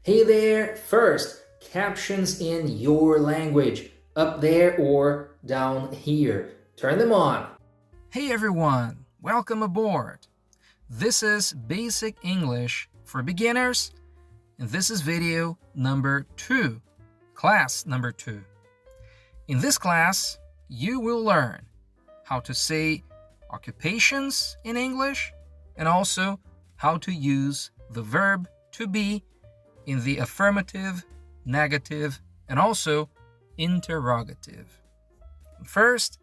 Hey there! First, captions in your language, up there or down here. Turn them on. Hey everyone, welcome aboard. This is Basic English for Beginners, and this is video number 2, class number 2. In this class, you will learn how to say occupations in English and also how to use the verb to be in the affirmative, negative, and also interrogative. First,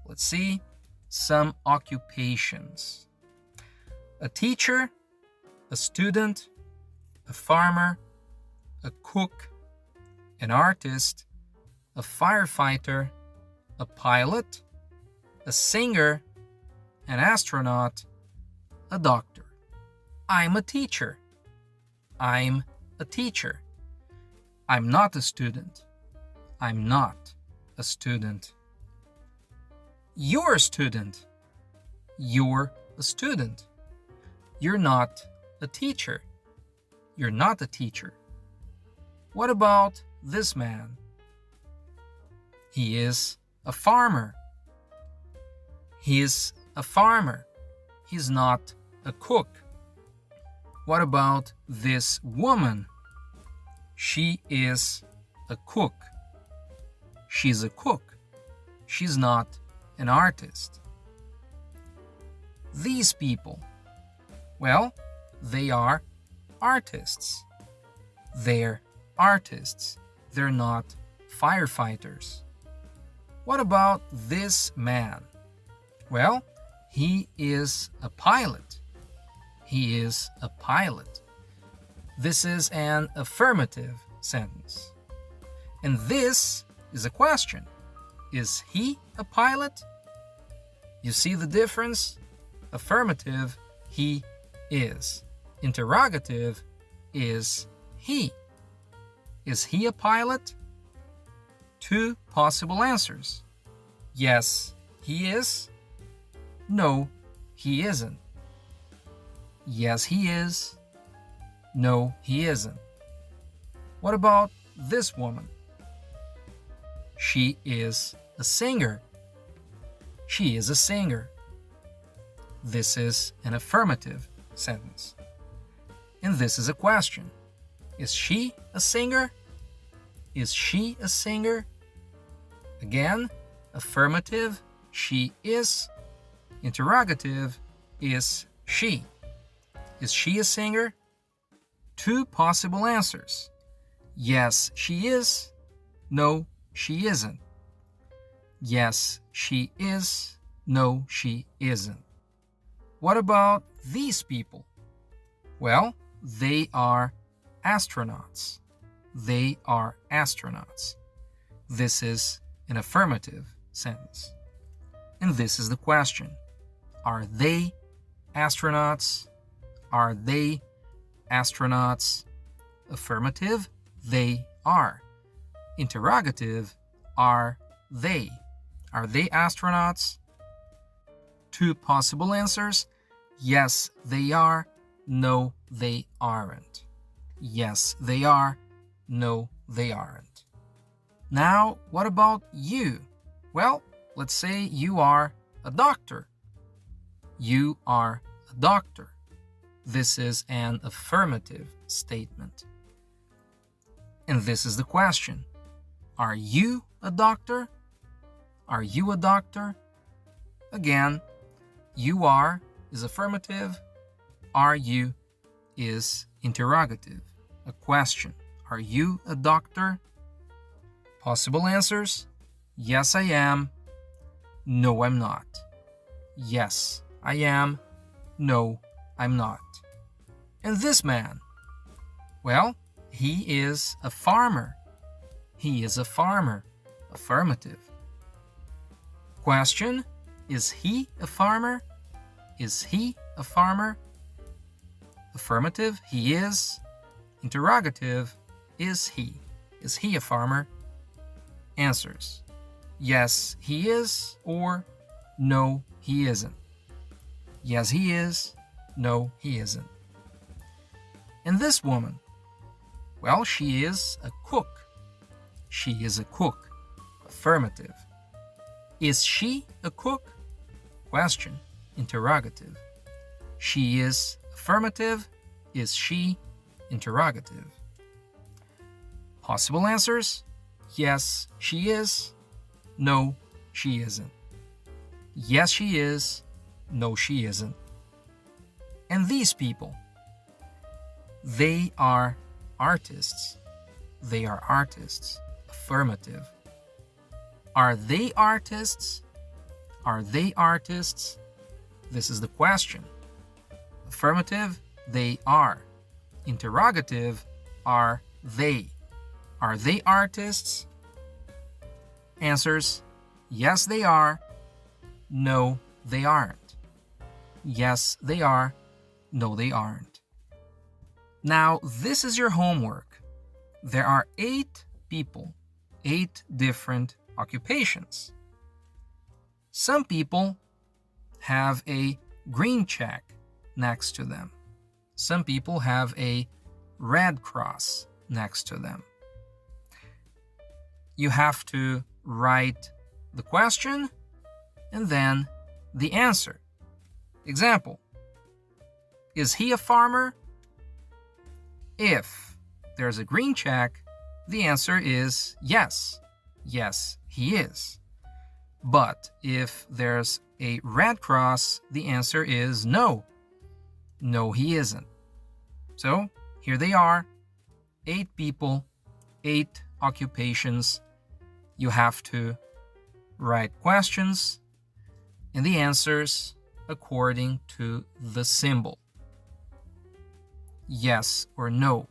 let's see some occupations. A teacher, a student, a farmer, a cook, an artist, a firefighter, a pilot, a singer, an astronaut, a doctor. I'm a teacher. I'm a teacher. I'm not a student. I'm not a student. You're a student. You're a student. You're not a teacher. You're not a teacher. What about this man? He is a farmer. He is a farmer. He's not a cook. What about this woman? She is a cook. She's a cook. She's not an artist. These people, well, they are artists. They're artists. They're not firefighters. What about this man? Well, he is a pilot. He is a pilot. This is an affirmative sentence. And this is a question. Is he a pilot? You see the difference? Affirmative, he is. Interrogative is he. Is he a pilot? Two possible answers. Yes, he is. No, he isn't. Yes, he is. No, he isn't. What about this woman? She is a singer. She is a singer. This is an affirmative sentence. And this is a question. Is she a singer? Is she a singer? Again, affirmative, she is. Interrogative, is she. Is she a singer? Two possible answers. Yes, she is. No, she isn't. Yes, she is. No, she isn't. What about these people? Well, they are astronauts. They are astronauts. This is an affirmative sentence. And this is the question. Are they astronauts? Are they astronauts? Affirmative, they are. Interrogative, are they? Are they astronauts? Two possible answers. Yes, they are. No, they aren't. Yes, they are. No, they aren't. Now, what about you? Well, let's say you are a doctor. You are a doctor. This is an affirmative statement. And this is the question. Are you a doctor? Are you a doctor? Again, you are is affirmative. Are you is interrogative. A question. Are you a doctor? Possible answers. Yes, I am. No, I'm not. Yes, I am. No, I'm not. And this man? Well, he is a farmer. He is a farmer. Affirmative. Question. Is he a farmer? Is he a farmer? Affirmative. He is. Interrogative. Is he? Is he a farmer? Answers. Yes, he is, or no, he isn't. Yes, he is. No, he isn't. And this woman? Well, she is a cook. She is a cook. Affirmative. Is she a cook? Question. Interrogative. She is affirmative. Is she? Interrogative. Possible answers? Yes, she is. No, she isn't. Yes, she is. No, she isn't. And these people, they are artists. They are artists. Affirmative. Are they artists? Are they artists? This is the question. Affirmative, they are. Interrogative, are they? Are they artists? Answers, yes, they are. No, they aren't. Yes, they are. No, they aren't. Now, this is your homework. There are 8 people, 8 different occupations. Some people have a green check next to them. Some people have a red cross next to them. You have to write the question and then the answer. Example, is he a farmer? If there's a green check, the answer is yes. Yes, he is. But if there's a red cross, the answer is no. No, he isn't. So here they are, 8 people, 8 occupations. You have to write questions and the answers according to the symbol. Yes or no,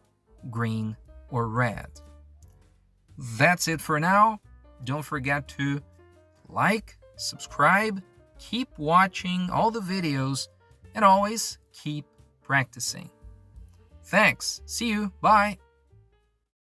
green or red. That's it for now. Don't forget to like, subscribe, keep watching all the videos, and always keep practicing. Thanks. See you. Bye.